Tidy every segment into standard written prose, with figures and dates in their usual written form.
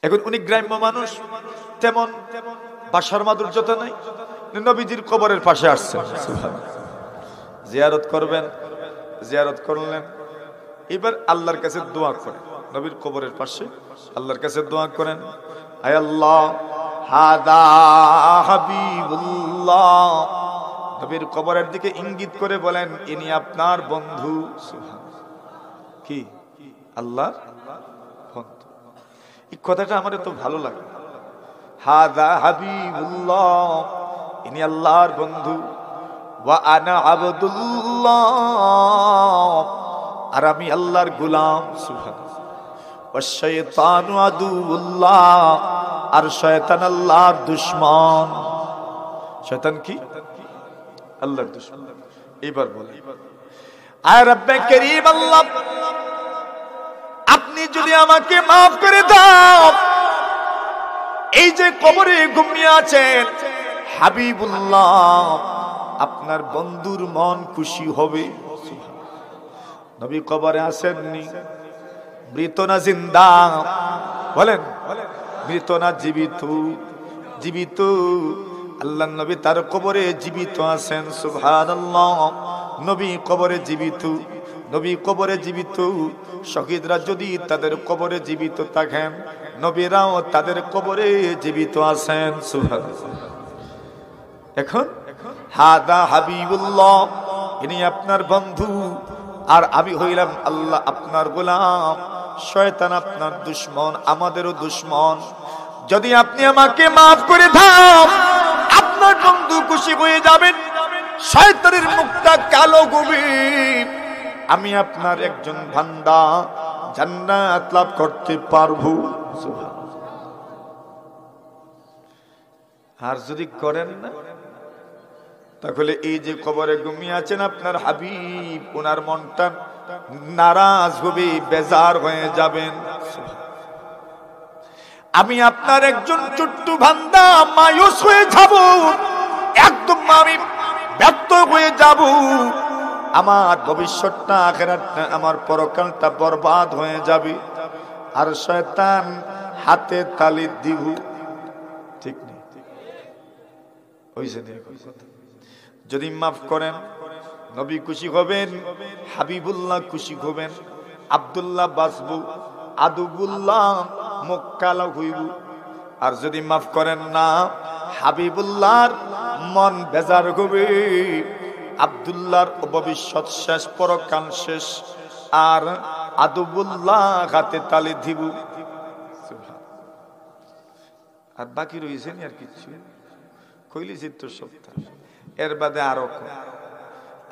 এখন উনি গ্রাম্য মানুষ, তেমন ভাষার মাধুর্যতা নাই, নবীজির কবরের পাশে আসছেন, জিয়ারত করবেন। জিয়ারত করলেন, এবার আল্লাহর কাছে দোয়া করেন, নবীর কবরের পাশে আল্লাহর কাছে দোয়া করেন, আয় আল্লাহ হাদা হাবিবুল্লাহ, নবীর কবরের দিকে ইঙ্গিত করে বলেন ইনি আপনার বন্ধু। কি আল্লাহর বন্ধু, এই কথাটা আমার তো ভালো লাগে। হাদা হাবিবুল্লাহ, ইনি আল্লাহর বন্ধু। ওয়া আনা আবদুল্লাহ, আর আমি আল্লাহর গোলাম। সুবহানাল্লাহ। ওয়া শাইতানু আদুউল্লাহ, আর শয়তান আল্লাহর দুশমন। শয়তান কি? আল্লাহর দুশমন। এবার বলে, আয় রব্বে করিম আল্লাহ, আপনি যদি আমাকে maaf করে দাও, এই যে কবরে ঘুমিয়ে আছেন হাবিবুল্লাহ, আপনার বন্ধুর মন খুশি হবে। নবী কবরে আসেননি, মৃত না জিন্দা? বলেন, মৃত না জীবিত? জীবিত। আল্লাহ নবী তার কবরে জীবিত আছেন। সুবহানাল্লাহ। নবী কবরে জীবিত, নবী কবরে জীবিত। শহীদরা যদি তাদের কবরে জীবিত থাকেন, নবীরাও তাদের কবরে জীবিত আছেন। সুবহানাল্লাহ। এখন হাদা হাবিবুল্লাহ, ইনি আপনার বন্ধু, আর আমি হইলাম আল্লাহ আপনার গোলাম। শয়তান আপনার দুশমন, আমাদেরও দুশমন। যদি আপনি আমাকে maaf করে দাও, আপনার বন্ধু খুশি হয়ে যাবেন, শয়তানের মুখটা কালো হবে, আমি আপনার একজন বান্দা জান্নাত লাভ করতে পারবো। আর যদি করেন না, তাহলে এই যে কবরে ঘুমিয়ে আছেন আপনার হাবিব, ওনার মনটা নারাজ হবে, বেজার হয়ে যাবেন। আমি আপনার একজন ছোট্ট বান্দা মায়ুস হয়ে যাব, একদম আমি ব্যর্থ হয়ে যাব, আমার ভবিষ্যৎটা আখিরাতটা আমার পরকালটা বরবাদ হয়ে যাবে, আর শয়তান হাতে তালি দিব। ঠিক নেই? যদি মাফ করেন, নবী খুশি হবেন, হাবিবুল্লাহ খুশি হবেন, আব্দুল্লাহ বাঁচবো, আদুবুল্লাহ মুখ কালো হইব। আর যদি মাফ করেন না, হাবিবুল্লাহর মন বেজার হবে, আব্দুল্লাহর ভবিষ্যৎ শেষ, পরকাল শেষ, আর আদুবুল্লাহ হাতে তালি দিব। আর বাকি রয়েছেন আর কিছু কইলি চিত্র সপ্তাহ, এর বাদে আরো।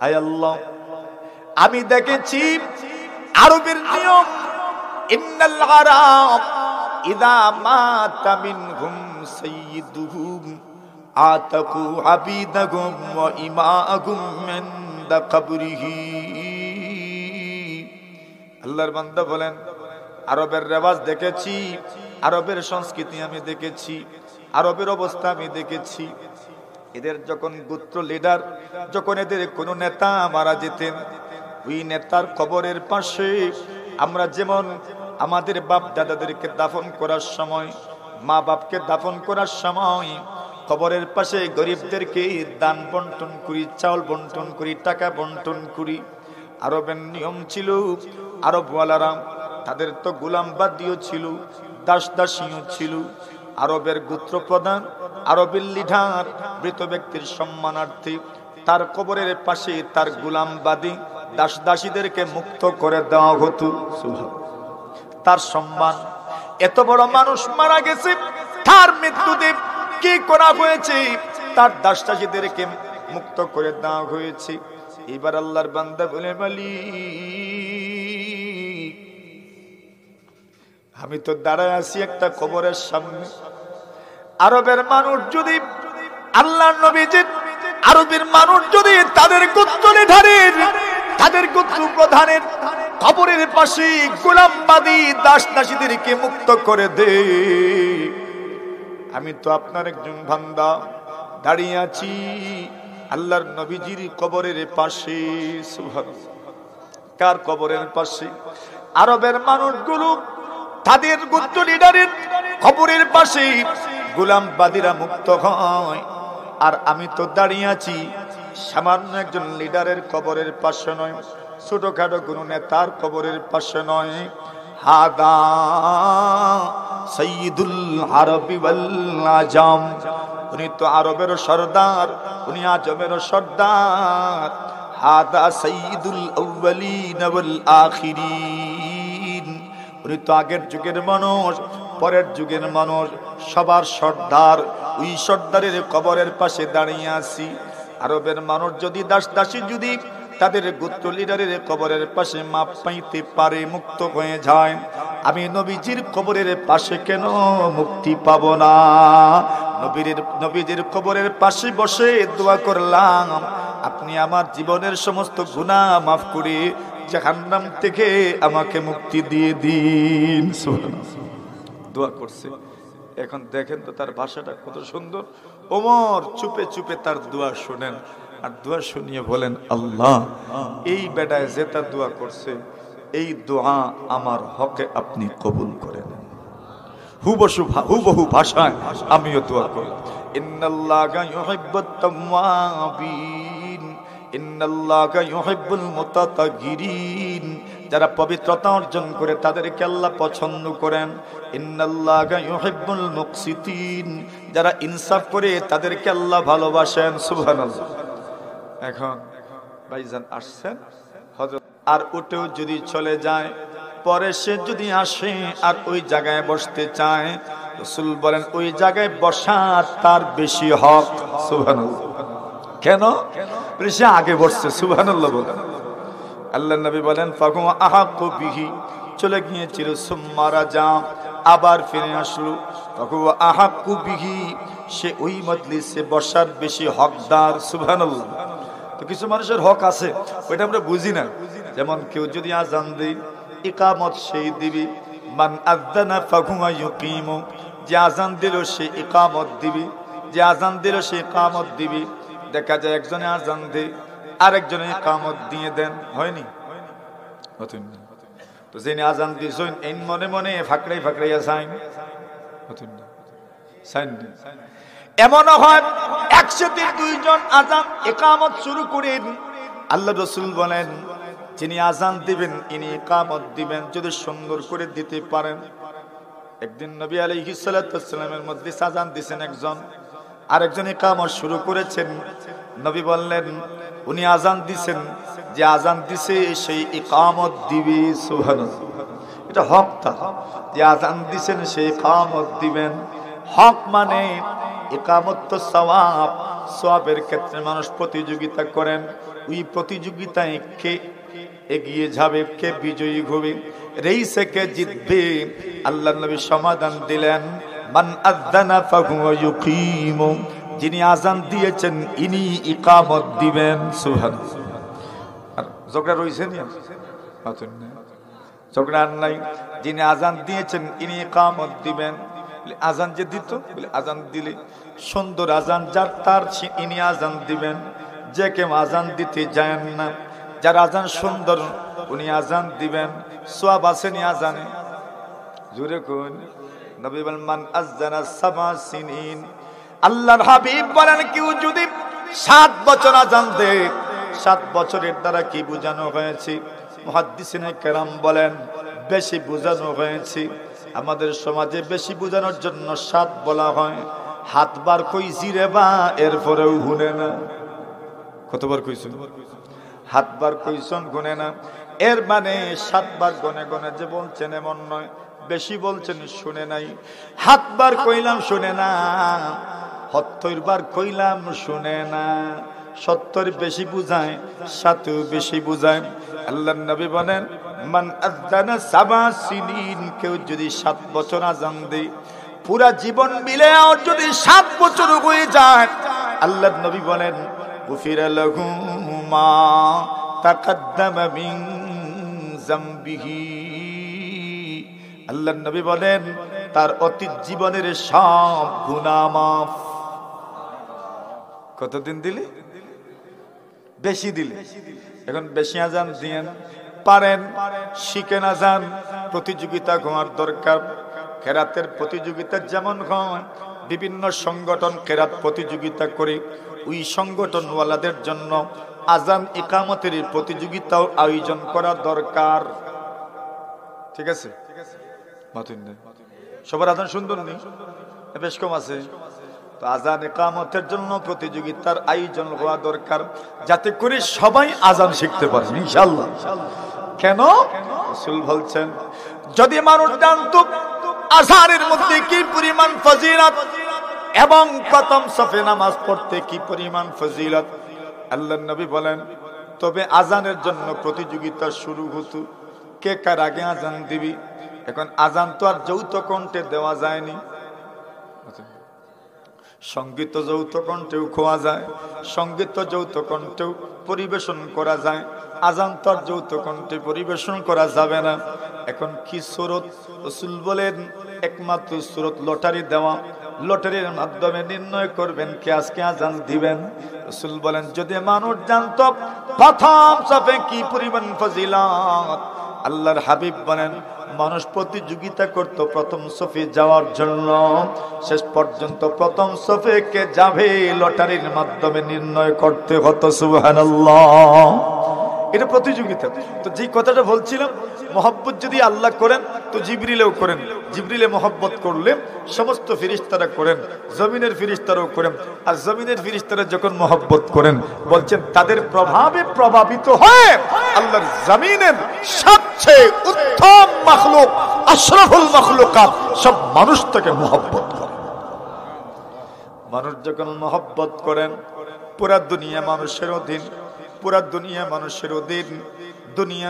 আয় আল্লাহ, আমি দেখেছি আরবের নিয়ম, ইন্নাল আরাব ইদা মাতা মিনহুম সাইয়্যিদুহুম আতাকু আবিদাহুম ওয়া ইমাআহুম মিনদা কবরিহি। আল্লাহর বান্দা বলেন, আরবের রেওয়াজ দেখেছি, আরবের সংস্কৃতি আমি দেখেছি, আরবের অবস্থা আমি দেখেছি। এদের যখন গোত্র লিডার, যখন এদের কোন নেতা মারা যেতেন, ওই নেতার কবরের পাশে আমরা যেমন আমাদের বাপ দাদাদেরকে দাফন করার সময়, মা বাপকে দাফন করার সময় কবরের পাশে গরিবদেরকে দান বন্টন করি, চাউল বন্টন করি, টাকা বন্টন করি। আরবের নিয়ম ছিল, আরবওয়ালারা তাদের তো গোলাম বাদীও ছিল, দাস দাসীও ছিল। আরবের গোত্র প্রধান, আরবের লিডার, মৃত ব্যক্তির সম্মানার্থে তার কবরের পাশে তার গোলাম বাদী দাস দাসীদেরকে মুক্ত করে দেওয়া হতো। তার সম্মান। এত বড় মানুষ মারা গেছে, তার মৃত্যুতে কি করা হয়েছে? তার দাস দাসীদেরকে মুক্ত করে দেওয়া হয়েছে। এবার আল্লাহর বান্দা বলে, মালিক, আমি তো দাঁড়ায় আছি একটা কবরের সামনে। আরবের মানুষ যদি, আল্লাহর নবীজি, আরবের মানুষ যদি তাদের গোত্র লিডারের, তাদের গোত্র প্রধানের কবরের পাশে গোলামবাদী দাস দাসীদেরকে মুক্ত করে দে, আমি তো আপনার একজন বান্দা দাঁড়িয়ে আছি আল্লাহর নবীজির কবরের পাশে। সুবহানাল্লাহ। কার কবরের পাশে? আরবের মানুষগুলো তাদের গোত্র লিডারের কবরের পাশে গোলাম বাদীরা মুক্ত হয়, আর আমি তো দাঁড়িয়ে আছি সামান্য একজন লিডারের কবরের পাশে নয়, ছোটখাটো কোনো নেতার কবরের পাশে নয়। হাদা সাইয়্যিদুল আরবি ওয়াল আজম, উনি তো আরবেরও সর্দার, উনি আজমেরও সর্দার। হাদা সাইয়্যিদুল আউয়ালিন ওয়াল আখিরিন, উনি তো আগের যুগের মানুষ, পরের যুগের মানুষ, সবার সর্দার। ওই সর্দারের কবরের পাশে দাঁড়িয়ে আছি। আরবের মানুষ যদি দাস দাসী যদি তাদের গোত্র লিডারের কবরের পাশে মাপ পাইতে পারে, মুক্ত হয়ে যায়, আমি নবীজির কবরের পাশে কেন মুক্তি পাব না? নবীজির কবরের পাশে বসে দোয়া করলাম, আপনি আমার জীবনের সমস্ত গুনাহ মাফ করে জাহান্নাম থেকে আমাকে মুক্তি দিয়ে দিন। দোয়া করছে। এখন দেখেন তো তার ভাষাটা কত সুন্দর। ওমর চুপে চুপে তার দোয়া শুনেন, আর দোয়া শুনিয়ে বলেন, আল্লাহ এই বেটায় যেটা দোয়া করছে, এই দোয়া আমার হকে আপনি কবুল করেন। হুবহু ভাষায় আমিও দোয়া করি, ইন্নাল্লাহা ইউহিব্বুত তাওয়াবিন ইন্নাল্লাহা ইউহিব্বুল মুতাতাহহিরিন, যারা পবিত্রতা অর্জন করে তাদেরকে আল্লাহ পছন্দ করেন। ইন্নাল্লাহা ইউহিব্বুল মুকসিতিন, যারা ইনসাফ করে তাদেরকে আল্লাহ ভালোবাসেন। সুবহানাল্লাহ। এখন ভাইজান আসছেন হযরত, আর উঠেও যদি চলে যায়, পরে সে যদি আসে আর ওই জায়গায় বসতে চায়, রাসূল বলেন ওই জায়গায় বসা তার বেশি হক। সুবহানাল্লাহ। কেন? সে আগে বসছে। সুবহানাল্লাহ বলেন। আল্লাহ নবী বলেন ফাকুম আহাক্কু বিহি, চলে গিয়েছিল, সুম্মা রাজা, আবার ফিরে আসলো, ফাকুম আহাক্কু বিহি, সে ওই মজলিসে বসার বেশি হকদার। সুবহানাল্লাহ। তো কিছু মানুষের হক আছে, ওইটা আমরা বুঝি না। যেমন কেউ যদি আযান দেয়, ইকামত সেই দিবি, মান আযানা ফাহুয়া ইউকিমু, যে আযান দিল সে ইকামত দিবি, যে আযান দিল সে ইকামত দিবি। দেখা যায় একজনে আযান দেয়, আরেকজনে ইকামত দিয়ে দেন, হয়নি? তো যিনি আযান দিয়েছেন এই মনে মনে ফাকড়াইয়া যান, এমনও হয় একসাথে দুইজন আযান ইকামত শুরু করেন। আল্লাহ রাসূল বলেন যিনি আযান দিবেন ইনি ইকামত দিবেন, যদি সুন্দর করে দিতে পারেন। একদিন নবী আলাইহিস সালাতু ওয়াস সালামের মধ্যে আযান দিয়েছেন একজন, আরেকজন ইকামত শুরু করেছেন। নবী বললেন উনি আযান দিবেন, যে আযান দিছে সেই ইকামত দিবে। সুবহানাল্লাহ। এটা হক, তা যে আযান দিবেন সেই ইকামত দিবেন। হক মানে ইকামত তো সওয়াব, সওয়াবের ক্ষেত্রে মানুষ প্রতিযোগিতা করেন, ওই প্রতিযোগিতায় কে এগিয়ে যাবে, কে বিজয়ী হবে, রেইসে কে জিতবে, আল্লাহ নবী সমাধান দিলেন মান আযানা ফাহুয়া ইউকিমু, যিনি আযান দিয়েছেন ইনি ইকামত দিবেন। সুবহানাল্লাহ। আর ঝগড়া রইছে না, ঝগড়া নাই। যিনি আযান দিয়েছেন ইনি ইকামত দিবেন। আযান যে দিত, বলে আযান দিলে সুন্দর আযান যার তার ইনি আযান দিবেন। যে কেউ আযান দিতে যায় না, যার আযান সুন্দর উনি আযান দিবেন। সওয়াব আছে নি আযানে? জোরে কোন নবী বলেন মান আযানা সাবা সিনিন, আল্লাহর হাবিব বলেন কেউ যদি 7 বছর আযান দেয়, 7 বছরের দ্বারা কি বোঝানো হয়েছে? মুহাদ্দিসিনে কেরাম বলেন বেশি বোঝানো হয়েছে। আমাদের সমাজে বেশি বোঝানোর জন্য 7 বলা হয়। হাতবার কইছি রে বা, এরপরেও গুনে না। কতবার কইছেন? হাতবার কইছেন, গুনে না। এর মানে 7 বার গনে গনে যে বলছেন এমন নয়, বেশি বলছেন শুনে নাই। হাতবার কইলাম শুনে না, 70 বার কইলাম শুনে না। 70 বেশি বুঝায়, 7 বেশি বুঝায়। আল্লাহর নবী বলেন মান আযানা সাবা সিনিন, কেউ যদি 7 বছর আযান দেয়, পুরা জীবন মিলে আর যদি 7 বছর হয়ে যায়, আল্লাহর নবী বলেন গুফিরা লাহু মা তাকাদ্দামা মিন যামবিহি, আল্লাহর নবী বলেন তার অতীত জীবনের সব গুনাহ মাফ। কতদিন দিলে? বেশি দিলে। এখন বেশি আযান দিয়েন, পারেন শিখেন আযান, প্রতিযোগিতা হওয়ার দরকার। কেরাতের প্রতিযোগিতা যেমন হয়, বিভিন্ন সংগঠন কেরাত প্রতিযোগিতা করে, ওই সংগঠনওয়ালাদের জন্য আজান ইকামতের প্রতিযোগিতাও আয়োজন করা দরকার। ঠিক আছে? সবার আজান সুন্দর নেই, বেশ কম আছে। তো আজান ইকামতের জন্য প্রতিযোগিতার আয়োজন হওয়া দরকার, যাতে করে সবাই আজান শিখতে পারে ইনশাআল্লাহ। কেন? রাসূল বলছেন, যদি মানুষ জানতো আজানের মধ্যে কি পরিমাণ ফজিলত এবং প্রথম সাফে নামাজ পড়তে কি পরিমাণ ফজিলত, আল্লাহর নবী বলেন, তবে আজানের জন্য প্রতিযোগিতা শুরু হতো, কে কার আগে আজান দিবি। এখন আজান তো আর যৌথ কণ্ঠে দেওয়া যায়নি, সঙ্গীত যৌথ কণ্ঠেও খোয়া যায়, সঙ্গীত যৌথ কণ্ঠেও পরিবেশন করা যায়, আজান তো আর যৌথ কণ্ঠে পরিবেশন করা যাবে না। এখন কি সুরত? রাসূল বলেন, একমাত্র সুরত লটারি দেওয়া, লটারির মাধ্যমে নির্ণয় করবেন কে আজকে আজান দিবেন। রাসূল বলেন, যদি মানুষ জানতো প্রথম সাফে কি পরিমাণ ফজিলত, আল্লাহর হাবিব বলেন, মানুষ প্রতিযোগিতা করত প্রথম সফে যাওয়ার জন্য, শেষ পর্যন্ত প্রথম সফে কে যাবে লটারির মাধ্যমে নির্ণয় করতে হতো। সুবহানাল্লাহ, এটা প্রতিযোগিতা। তো যে কথাটা বলছিলাম, মহব্বত যদি আল্লাহ করেন তো জিবরিলেও করেন, জিবরিলে মহব্বত করলে সমস্ত ফেরেশতারা করেন, জমিনের ফেরেশতারাও করেন। আর জমিনের ফেরেশতারা যখন মহব্বত করেন, বলছেন তাদের প্রভাবে প্রভাবিত হয়ে আল্লাহর জমিনের সবচেয়ে উত্তম মাখলুক, আশরাফুল মাখলুকাত সব মানুষ তাকে মহব্বত করে। মানুষ যখন মহব্বত করেন, পুরা দুনিয়া মানুষের অধীন, পুরা দুনিয়া মানুষের অধীন। দুনিয়া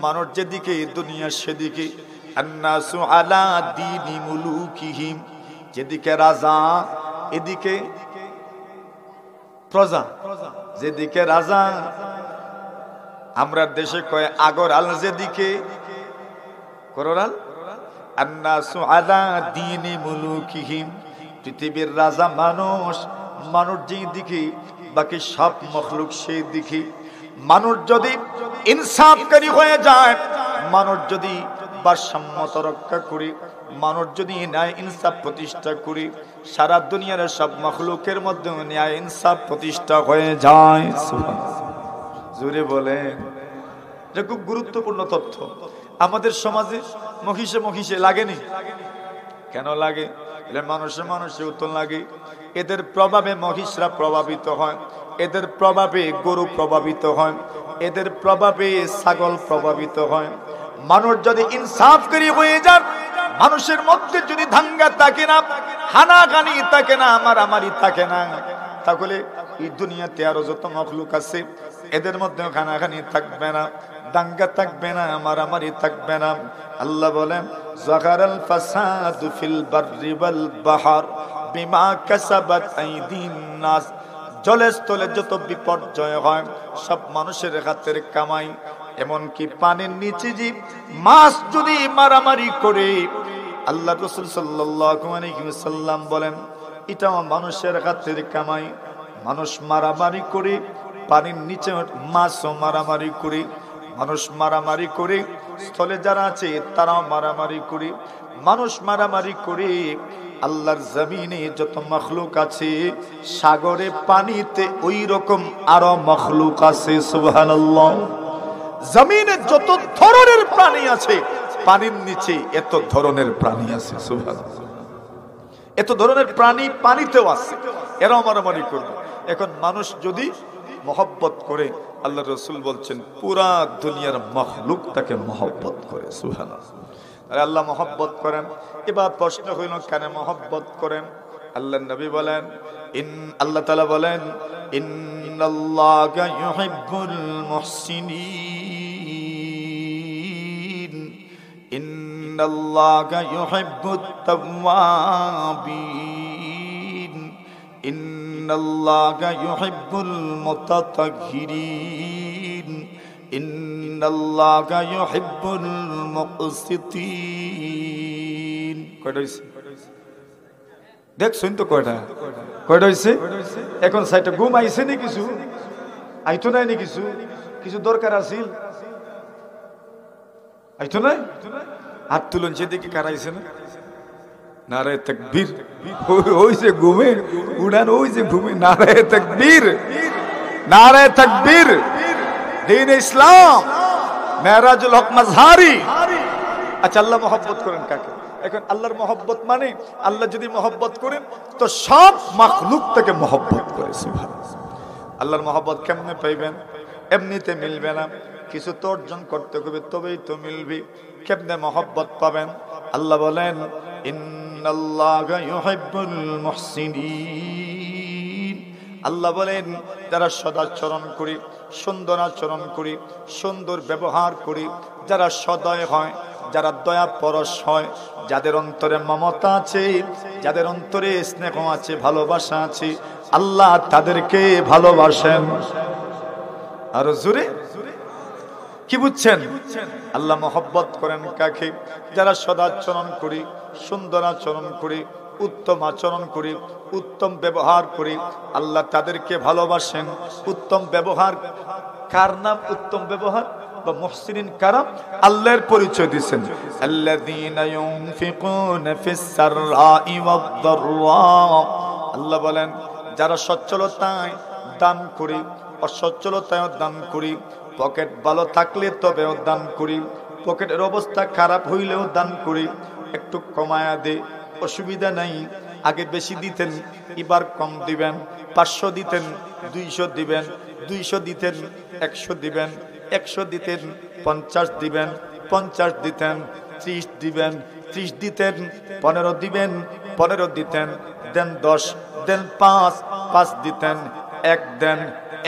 মানুষ যেদিকে, দুনিয়া সেদিকে। আন্নাসু আলা দীনি মুলুকিহিম, যেদিকে রাজা এদিকে প্রজা, যেদিকে রাজা। আমরা দেশে কয় আগরআল, যেদিকে কররাল। আন্নাসু আলা দীনি মুলুকিহিম, পৃথিবীর রাজা মানুষ, মানুষ যেদিকে বাকি সব মখলুক সেই দিকে। মানুষ যদি ইনসাফকারী হয়ে যায়, মানুষ যদি ভারসাম্যতা রক্ষা করে, মানুষ যদি ন্যায় ইনসাফ প্রতিষ্ঠা করে, সারা দুনিয়ার সব মখলুকের মধ্যে ন্যায় ইনসাফ প্রতিষ্ঠা হয়ে যায়। জোরে বলেন, এটা খুব গুরুত্বপূর্ণ তথ্য। আমাদের সমাজে মহিষে মহিষে লাগেনি, কেন লাগে? মানুষে মানুষে উত্তর লাগে। এদের প্রভাবে মহিষরা প্রভাবিত হয়, এদের প্রভাবে গরু প্রভাবিত হয়, এদের প্রভাবে ছাগল প্রভাবিত হয়। মানুষ যদি ইনসাফকারী হয়ে যান, মানুষের মধ্যে যদি দাঙ্গা থাকে না, হানাহানি থাকে না, মারামারি থাকে না, তাহলে এই দুনিয়াতে আরো যত মখলুক আছে এদের মধ্যে হানাহানি থাকবে না, দাঙ্গা থাকবে না, মারামারি থাকবে না। আল্লাহ বলেন, যাহারাল ফাসাদু ফিল বাররি ওয়াল বাহর বিমা কাসাবাত আইদিন নাস, জলে স্থলে যত বিপর্যয় হয় সব মানুষের হাতের কামাই। এমনকি পানির নিচে যে মাছ যদি মারামারি করে, আল্লাহ রাসূল সাল্লাল্লাহু আলাইহি ওয়াসাল্লাম বলেন, এটাও মানুষের হাতের কামাই। মানুষ মারামারি করে, পানির নিচে মাছও মারামারি করে, মানুষ মারামারি করে, স্থলে যারা আছে তারাও মারামারি করে, মানুষ মারামারি করে। আল্লাহর জমিনে যত মখলুক আছে, সাগরে পানিতে ওই রকম আরো মখলুক আছে। সুবহানাল্লাহ, জমিনে যত ধরনের প্রাণী আছে, পানির নিচে এত ধরনের প্রাণী আছে। সুবহানাল্লাহ, এত ধরনের প্রাণী পানিতেও আছে, এরাও মারামারি করবে। এখন মানুষ যদি মহব্বত করে, আল্লাহ রাসূল বলছেন পুরা দুনিয়ার মখলুক তাকে মহব্বত করে। সুবহানাল্লাহ, আল্লাহ মহব্বত করেন। এবার প্রশ্ন হইল, কেন মহব্বত করেন? আল্লাহ নবী বলেন, আল্লাহ তাআলা বলেন, ইন্নাল্লাহা ইউহিব্বুল মুহসিনিন, ইন্নাল্লাহা ইউহিব্বুত তাওয়াবিন, ইন্নাল্লাহা ইউহিব্বুল মুতাতাহহিরিন, ইন্নাল্লাহা ইউহিব্বুল মুকসিতিন। কয়টা হইছে? দেখছেন তো কয়টা হইছে? এখন সাইটা ঘুম আইছে নি? কিছু আইতো নাই নি? কিছু কিছু দরকার আছিল, আইতো নাই? হাত তুলুন, সেদিকে কার আইছে না? নারায়ে তাকবীর। ওই যে ঘুমে উড়ান, ওই যে ঘুমে, নারায়ে তাকবীর, নারায়ে তাকবীর। দ্বীন ইসলাম, মেরাজুল হক মাজহারি। আচ্ছা, আল্লাহ মহব্বত করেন কাকে? এখন আল্লাহর মহব্বত মানে আল্লাহ যদি মহব্বত করেন তো সব মাখলুক তাকে মহব্বত করে। সুবহানাল্লাহ। আল্লাহর মহব্বত কেমনে পাইবেন? এমনিতে মিলবে না, কিছু তো অর্জন করতে হবে, তবেই তো মিলবে। কেমনে মহব্বত পাবেন? আল্লাহ বলেন, ইন্নাল্লাহা ইউহিব্বুল মুহসিনিন। আল্লাহ বলেন, যারা সদাচরণ করি, সুন্দর আচরণ করি, সুন্দর ব্যবহার করি, যারা সদয় হয়, যারা দয়া পরশ হয়, যাদের অন্তরে মমতা আছে, যাদের অন্তরে স্নেহ আছে, ভালোবাসা আছে, আল্লাহ তাদেরকে ভালোবাসেন। আর জোরে কি বুঝছেন? আল্লাহ মহব্বত করেন কাকে? যারা সদাচরণ করি, সুন্দর আচরণ করি, উত্তম আচরণ করি, উত্তম ব্যবহার করি, আল্লাহ তাদেরকে ভালোবাসেন। উত্তম ব্যবহার কার নাম? উত্তম ব্যবহার বা মুহসিনিন কারাম আল্লাহর পরিচয় দিয়েছেন। আল্লাযীনা ইউনফিকুনা ফিস সাররাই ওয়াদ দাররা। আল্লাহ বলেন, যারা সচ্ছলতায় দান করি, অসচ্ছলতায় দান করি, পকেট ভালো থাকলে তবেও দান করি, পকেটের অবস্থা খারাপ হইলেও দান করি, একটু কমায়া দে, অসুবিধা নাই। আগে বেশি দিতেন, এবার কম দিবেন। 500 দিতেন, 200 দিবেন, 200 দিতেন, 100 দিবেন, 100 দিতেন, 50 দিবেন, 50 দিতেন, 30 দিবেন, 30 দিতেন, 15 দিবেন, 15 দিতেন, দেন 10, দেন 5, 5 দিতেন, 1 দেন,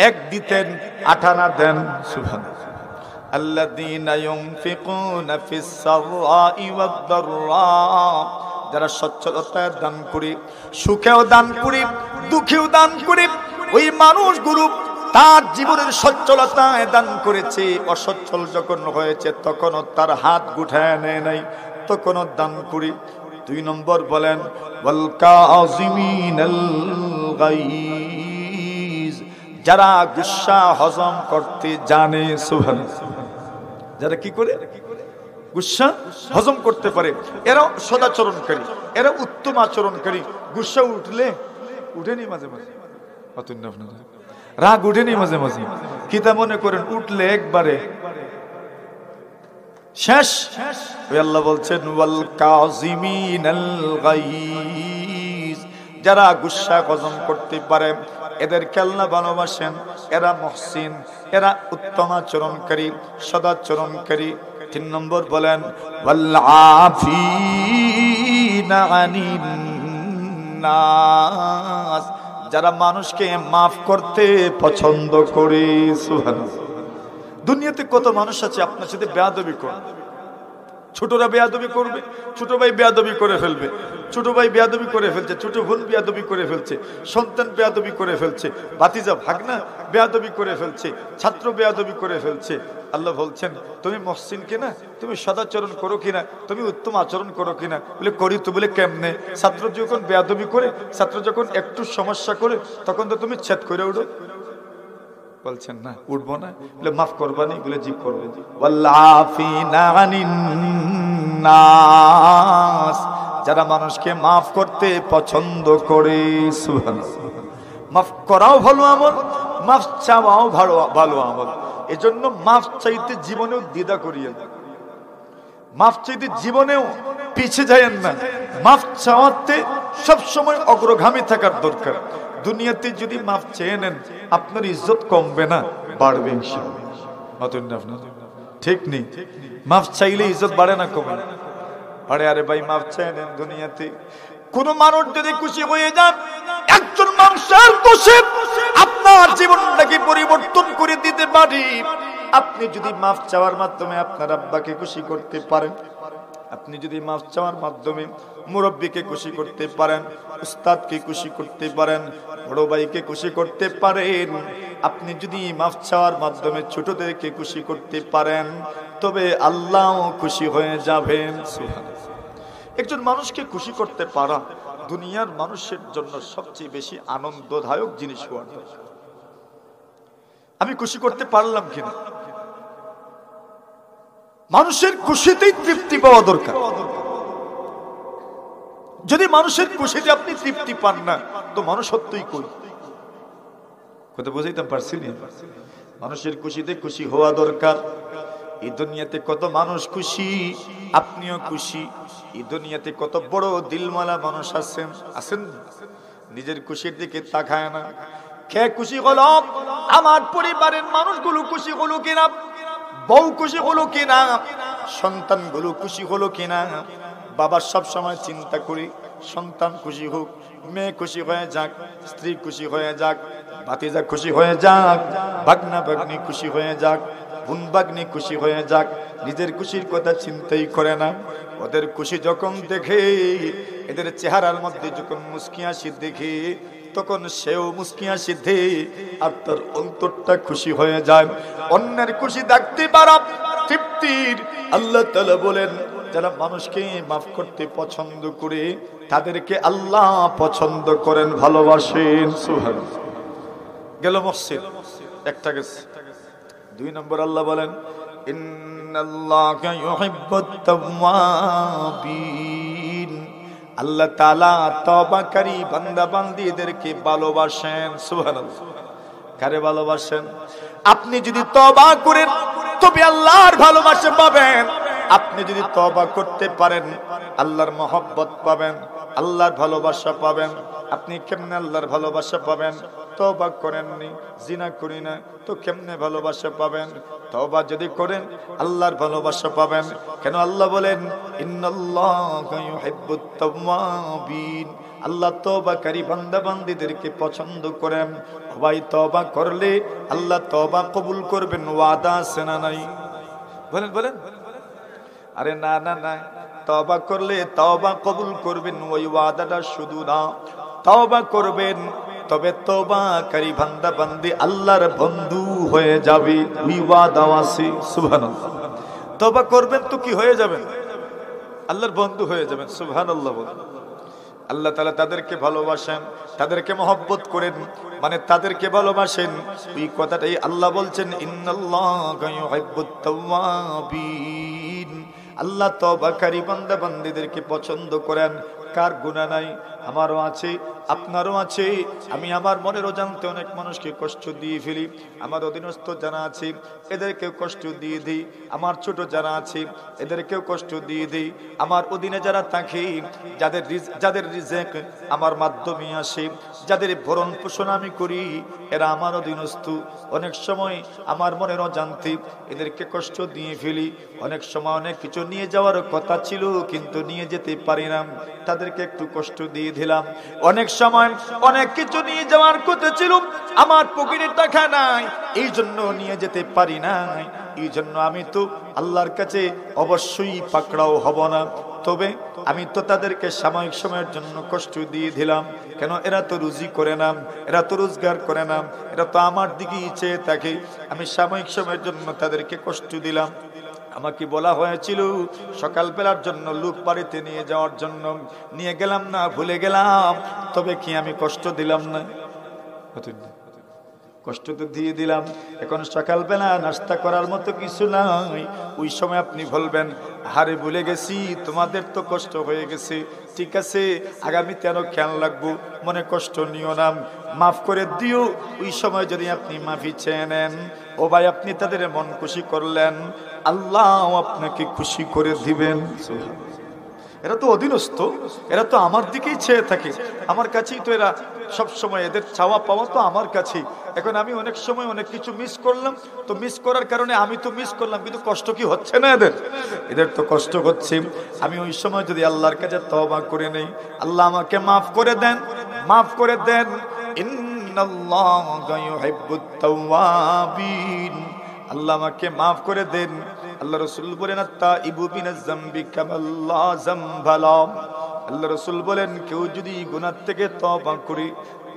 1 দিতেন, 8 আনা দেন। সুবহানাল্লাহ। আল্লাযীনা ইউনফিকুনা ফিস সাররাই ওয়াদ দাররা। যারা সচ্ছলতায় দান করি, সুখেও দান করি, দুঃখেও দান করি, ওই মানুষগুলো তার জীবনের সচ্ছলতায় দান করেছে, অসচ্ছল যখন হয়েছে তখনও তার হাত গুটায় নেয় নাই, তখনও দান করি। 2 নম্বর বলেন, ওয়াল কাযিমিনাল গায়জ। যারা গুসা হজম করতে জানে। সুবহানাল্লাহ। যারা কি করে? গুসা হজম করতে পারে, এরা সদাচরণকারী, এরা উত্তম আচরণকারী। গুসা উঠলে উঠেনি মাঝে মাঝে, রাগ উঠেনি মাঝে মাঝে, কি তা মনে করেন? উঠলে একবারে শেষ। আল্লাহ বলছেন, ওয়াল কাযিমিনাল গায়জ। যারা গুসা হজম করতে পারে, এদেরকে আল্লাহ ভালোবাসেন। এরা মুহসিন, এরা উত্তম আচরণকারী, সদাচরণকারী। 3 নম্বর বলেন, ওয়াল আফিনা আনিন নাস। যারা মানুষকে মাফ করতে পছন্দ করে। সুবহানাল্লাহ। দুনিয়াতে কত মানুষ আছে আপনার সাথে বেয়াদবি করে। ছোটরা বেয়াদবি করবে, ছোট ভাই বেয়াদবি করে ফেলবে, ছোট ভাই বেয়াদবি করে ফেলছে, ছোট বোন বেয়াদবি করে ফেলছে, সন্তান বেয়াদবি করে ফেলছে, ভাতিজা ভাগনা বেয়াদবি করে ফেলছে, ছাত্র বেয়াদবি করে ফেলছে। আল্লাহ বলছেন, তুমি মুহসিন কিনা, তুমি সদাচরণ করো কিনা, তুমি উত্তম আচরণ করো কিনা? বলে করি তো। বলে কেমনে? ছাত্র যখন বেয়াদবি করে, ছাত্র যখন একটু সমস্যা করে, তখন তো তুমি ছেদ করে উঠো। বলছেন না, উঠবো না। বলে মাফ করবানি? বলে জি করবে। ওয়াল্লাফিনা আনিন নাস। যারা মানুষকে মাফ করতে পছন্দ করে। সুবহানাল্লাহ। মাফ করাও ভালো আমল, মাফ চাওয়াও ভালো আমল। এজন্য মাফ চাইতে জীবনেও দ্বিধা করিয়েন না, মাফ চাইতে জীবনেও পিছিয়ে যায়েন না। মাফ চাওয়াতে সবসময় অগ্রগামী থাকার দরকার। দুনিয়াতে যদি মাফ চেয়ে নেন, আপনার ইজ্জত কমবে না, বাড়বে ইনশাআল্লাহ। ঠিক নেই? মাফ চাইলে ইজ্জত বাড়ে না, কমে? আরে আরে ভাই, মাফ চেয়ে নেন। দুনিয়াতে কোন মানুষ যদি খুশি হয়ে যান, একজন মানুষের দোষে আপনার জীবনটাকে পরিবর্তন করে দিতে পারি। আপনি যদি মাফ চাওয়ার মাধ্যমে আপনার আব্বাকে খুশি করতে পারেন, আপনি যদি মাফ চাওয়ার মাধ্যমে মুরব্বীকে খুশি করতে পারেন, উস্তাদকে খুশি করতে পারেন, বড় ভাইকে খুশি করতে পারেন, আপনি যদি মাফ চাওয়ার মাধ্যমে ছোটদেরকে খুশি করতে পারেন, তবে আল্লাহও খুশি হয়ে যাবেন। সুবহানাল্লাহ। একজন মানুষকে খুশি করতে পারা দুনিয়ার মানুষের জন্য সবচেয়ে বেশি আনন্দদায়ক জিনিস হওয়ার দরকার। আমি খুশি করতে পারলাম কিনা? মানুষের খুশিতেই তৃপ্তি পাওয়া দরকার। যদি মানুষের খুশিতে আপনি তৃপ্তি পান না, তো মানুষত্বই কই? কথা বুঝাইতে পারছি না? মানুষের খুশিতে খুশি হওয়া দরকার। এই দুনিয়াতে কত মানুষ খুশি, আপনিও খুশি। এই দুনিয়াতে কত বড় দিলওয়ালা মানুষ আছেন, আছেন নিজের খুশির দিকে তাকায় না। কে খুশি হলো? আমার পরিবারের মানুষগুলো খুশি হলো কিনা, বউ খুশি হলো কিনা, সন্তানগুলো খুশি হলো কিনা। বাবা সব সময় চিন্তা করি সন্তান খুশি হোক, মেয়ে খুশি হয়ে যাক, স্ত্রী খুশি হয়ে যাক, ভাতিজা খুশি হয়ে যাক, ভাগনা ভাগ্নি খুশি হয়ে যাক, বোন ভাগ্নি খুশি হয়ে যাক। নিজের খুশির কথা চিন্তাই করে না। ওদের খুশি যখন দেখে, এদের চেহারার মধ্যে যখন মুস্কি হাসি দেখে, তখন সেও মুস্কি হাসি দে, আর তার অন্তরটা খুশি হয়ে যায়। অন্যের খুশি দেখতে পারা তৃপ্তির। আল্লাহ তাআলা বলেন, যারা মানুষকে মাফ করতে পছন্দ করে, তাদেরকে আল্লাহ পছন্দ করেন, ভালোবাসেন। সুবহানাল্লাহ। গেল মসজিদ, একটা গেছে। 2 নম্বর আল্লাহ বলেন, ইন্নাল্লাহা ইউহিব্বুত তাওয়াবিন। আল্লাহ তাআলা তওবাকারী বান্দা বান্দীদেরকে ভালোবাসেন। সুবহানাল্লাহ। কারে ভালোবাসেন? আপনি যদি তওবা করেন তবে আল্লাহর ভালোবাসা পাবেন। আপনি যদি তওবা করতে পারেন আল্লাহর মহব্বত পাবেন, আল্লাহর ভালোবাসা পাবেন। আপনি কেমনে আল্লাহর ভালোবাসা পাবেন? তওবা করেননি, জিনা করি না, তো কেমনে ভালোবাসা পাবেন? তওবা যদি করেন আল্লাহর ভালোবাসা পাবেন। কেন আল্লাহ বলেন, ইন্নাল্লাহা ইউহিব্বুত তাওয়াবিন। আল্লাহ তওবাকারী বান্দা বান্দীদেরকে পছন্দ করেন। ভাই তওবা করলে আল্লাহ তওবা কবুল করবেন, ওয়াদা আছে না নাই? বলেন বলেন। আরে না না না, তওবা করলে তওবা কবুল করবেন, ওই ওয়াদাটা শুধু না, তওবা করবেন তবে তওবাকারী বান্দা বান্দী আল্লাহর বন্ধু হয়ে যাবে, ওই ওয়াদা আছে। সুবহানাল্লাহ। তওবা করবেন তো কি হয়ে যাবেন? আল্লাহর বন্ধু হয়ে যাবেন। সুবহানাল্লাহ। বলেন আল্লাহ তাআলা তাদেরকে ভালোবাসেন, তাদেরকে মহব্বত করেন, মানে তাদেরকে ভালোবাসেন। ওই কথাটাই আল্লাহ বলছেন, ইন্নাল্লাহা ইউহিব্বুত তাওয়াবিন। আল্লাহ তওবাকারী বান্দা বান্দীদেরকে পছন্দ করেন। কার গুনাহ নাই? আমারও আছে, আপনারও আছে। আমি আমার মনের অজান্তে অনেক মানুষকে কষ্ট দিয়ে ফেলি। আমার অধীনস্থ যারা আছে এদেরকেও কষ্ট দিয়ে দিই। আমার ছোট যারা আছে এদেরকেও কষ্ট দিয়ে দিই। আমার অধীনে যারা থাকে, যাদের রিজেক আমার মাধ্যমে আসে, যাদের ভরণ পোষণ আমি করি, এরা আমার অধীনস্থ। অনেক সময় আমার মনের অজান্তে এদেরকে কষ্ট দিয়ে ফেলি। অনেক সময় অনেক কিছু নিয়ে যাওয়ার কথা ছিল কিন্তু নিয়ে যেতে পারি না, তাদেরকে একটু কষ্ট দিয়ে দিলাম। অনেক সময় অনেক কিছু নিয়ে যাওয়ার কথা ছিল, আমার পকেটে টাকা নাই, এই জন্য নিয়ে যেতে পারি না। এই জন্য আমি তো আল্লাহর কাছে অবশ্যই পাকড়াও হব না, তবে আমি তো তাদেরকে সাময়িক সময়ের জন্য কষ্ট দিয়ে দিলাম। কেন? এরা তো রুজি করে না, এরা তো রোজগার করে না, এরা তো আমার দিকেই চেয়ে থাকে। আমি সাময়িক সময়ের জন্য তাদেরকে কষ্ট দিলাম। আমাকে বলা হয়েছিল সকালবেলার জন্য লোক বাড়িতে নিয়ে যাওয়ার জন্য, নিয়ে গেলাম না, ভুলে গেলাম। তবে কি আমি কষ্ট দিলাম না? কষ্ট তো দিয়ে দিলাম। এখন সকালবেলা নাস্তা করার মতো কিছু নাই। ওই সময় আপনি বলবেন, হারে ভুলে গেছি, তোমাদের তো কষ্ট হয়ে গেছে, ঠিক আছে আগামীতে আরো খেয়াল রাখবো, মনে কষ্ট নিও না, মাফ করে দিও। ওই সময় যদি আপনি মাফি চেয়ে নেন, ও ভাই আপনি তাদের মন খুশি করলেন, আল্লাহ আপনাকে খুশি করে দিবেন। এরা তো অধীনস্থ, এরা তো আমার দিকেই চেয়ে থাকে, আমার কাছেই তো এরা সব সময়, এদের চাওয়া পাওয়া তো আমার কাছেই। এখন আমি অনেক সময় অনেক কিছু মিস করলাম, তো মিস করার কারণে আমি তো মিস করলাম, কিন্তু কষ্ট কি হচ্ছে না এদের? এদের তো কষ্ট হচ্ছে। আমি ওই সময় যদি আল্লাহর কাছে তওবা করে নেই, আল্লাহ আমাকে মাফ করে দেন, মাফ করে দেন। ইন্নাল্লাহা ইউহিব্বুত তাওয়াবিন। আল্লাহ আমাকে মাফ করে দেন। আল্লাহ রাসূল বলেন, আত-তাইবু মিনাজ যামবি কামাল্লা যামবালা। আল্লাহ রাসূল বলেন, কেউ যদি গুনাহ থেকে তওবা করে,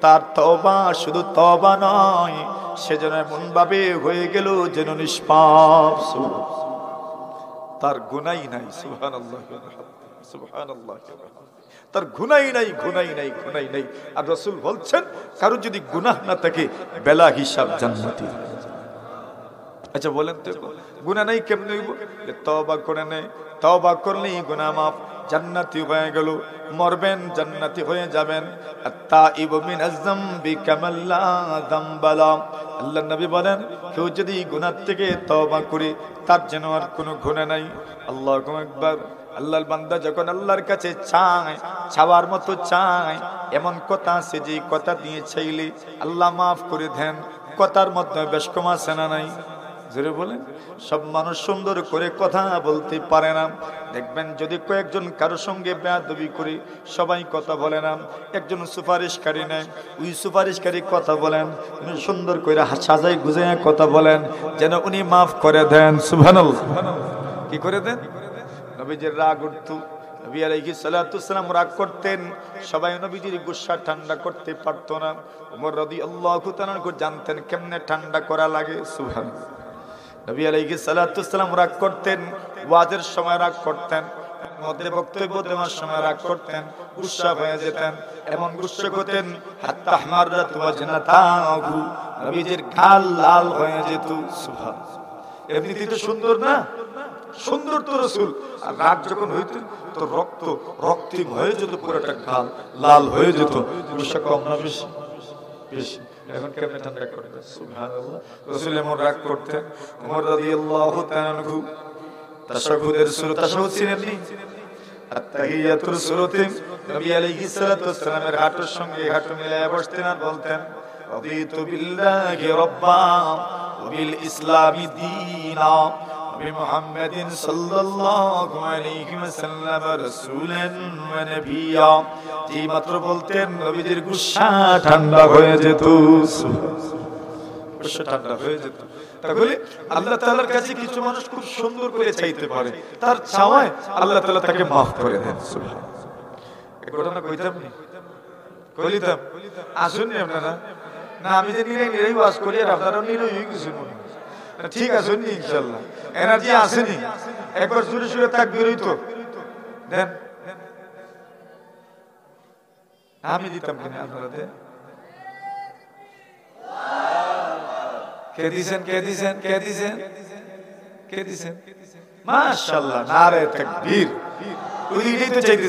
তার তওবা শুধু তওবা নয়, সে যেন এমন ভাবে হয়ে গেল যেন নিষ্পাপ, তার গুনাহই নাই। সুবহানাল্লাহ সুবহানাল্লাহ। তার গুনাহই নাই, গুনাহই নাই, গুনাহই নাই। আর রাসূল বলছেন, কারো যদি গুনাহ না থাকে বেলা হিসাব জান্নাতি। আচ্ছা বলেন তো, গুনাহ নাই কেমনে হইব? তওবা করে নেয়, তওবা করলেই গুনাহ মাফ। জান্নাতি হয়ে গেল, মরবেন জান্নাতি হয়ে যাবেন। আত-তাইবু মিনাজ যামবি কামান লা যামবা লা। আল্লাহর নবী বলেন, কেউ যদি গুনাহ থেকে তওবা করে তার যেন আর কোনো গুনাহ নাই। আল্লাহু আকবার। আল্লাহর বান্দা যখন আল্লাহর কাছে চায়, চাওয়ার মতো চায়, এমন কথা আছে যে কথা দিয়ে চাইলে আল্লাহ মাফ করে দেন। কথার মধ্যে বেশ কম আছে না নাই? জোরে বলেন। সব মানুষ সুন্দর করে কথা বলতে পারে না। দেখবেন যদি কয়েকজন কারোর সঙ্গে বেয়াদবি করে সবাই কথা বলে না, একজন সুপারিশকারী নেন, ওই সুপারিশকারী কথা বলেন, উনি সুন্দর করে সাজাই গুজাইয়া কথা বলেন যেন উনি মাফ করে দেন। সুবহানাল্লাহ। কি করে দেন? নবীজির রাগ উঠত, নবী আলাইহিস সালাতু ওয়াসসালাম রাগ করতেন, সবাই নবীজির গুসা ঠান্ডা করতে পারতো না। ওমর রাদিয়াল্লাহু তাআলা জানতেন কেমনে ঠান্ডা করা লাগে। সুবহানাল্লাহ। নবী আলাইহিস সালাতু ওয়াসসালাম রাগ করতেন, ওয়াজের সময় রাগ করতেন, মধ্যে বক্তব্য দেওয়ার সময় রাগ করতেন, গুসা হয়ে যেতেন। এমন গুসা করতেন হাত্তা হামারাত ওয়াজনাতাহু, নবীজির গাল লাল হয়ে যেত। সুবহানাল্লাহ। এমনিতেই তো সুন্দর না, সুন্দর তো রাসূল, আর রাগ যখন হইত তো রক্তিম হয়ে যেত, পুরোটা গাল লাল হয়ে যেত। গুসা কম না বেশি? বেশি। এখন কেমনে ঠান্ডা করে দেন? সুবহানাল্লাহ। রাসূল এমন রাগ করতেন। ওমর রাদিয়াল্লাহু তাআলা আনহু তাশাহুদের সূরা, তাশাহুদ চিনেননি? আত-তাহিয়াতুর সূরাতে নবী আলাইহিস সালাতু ওয়াসসালামের হাঁটুর সঙ্গে হাঁটু মিলায়ে বসতেন আর বলতেন, রাদিতু বিল্লাহি রাব্বান ওয়া বিল ইসলামি দীনা বিমুহাম্মাদিন সাল্লাল্লাহু আলাইহি ওয়াসাল্লাম রাসূলান ওয়া নাবিয়্যা। এই মাত্র বলতেন নবীজির গুসা ঠান্ডা হয়ে যেত। গুসা ঠান্ডা হয়ে যেত। তাহলে আল্লাহ তাআলার কাছে কিছু মানুষ খুব সুন্দর করে চাইতে পারে, তার চাওয়ায় আল্লাহ তাআলা তাকে maaf করে দেন। সুবহানাল্লাহ। এই ঘটনা কইতাম নি? কইতাম। আসুন নি আপনারা? না আমি যে নিরাই ওয়াজ করি আর আপনারা নিরাই কিছু মনে। ঠিক আছে নি ইনশাআল্লাহ। এনার্জি আসেনি? একবার জোরে জোরে তাকবীর হইতো দেন। আমি দিতাম কিনা আপনারা দেন? কে দিছেন? কে দিছেন? কে দিছেন? কে দিছেন? মাশাআল্লাহ, নারে তাকবীর। ওইটাই তো চাইতেছি।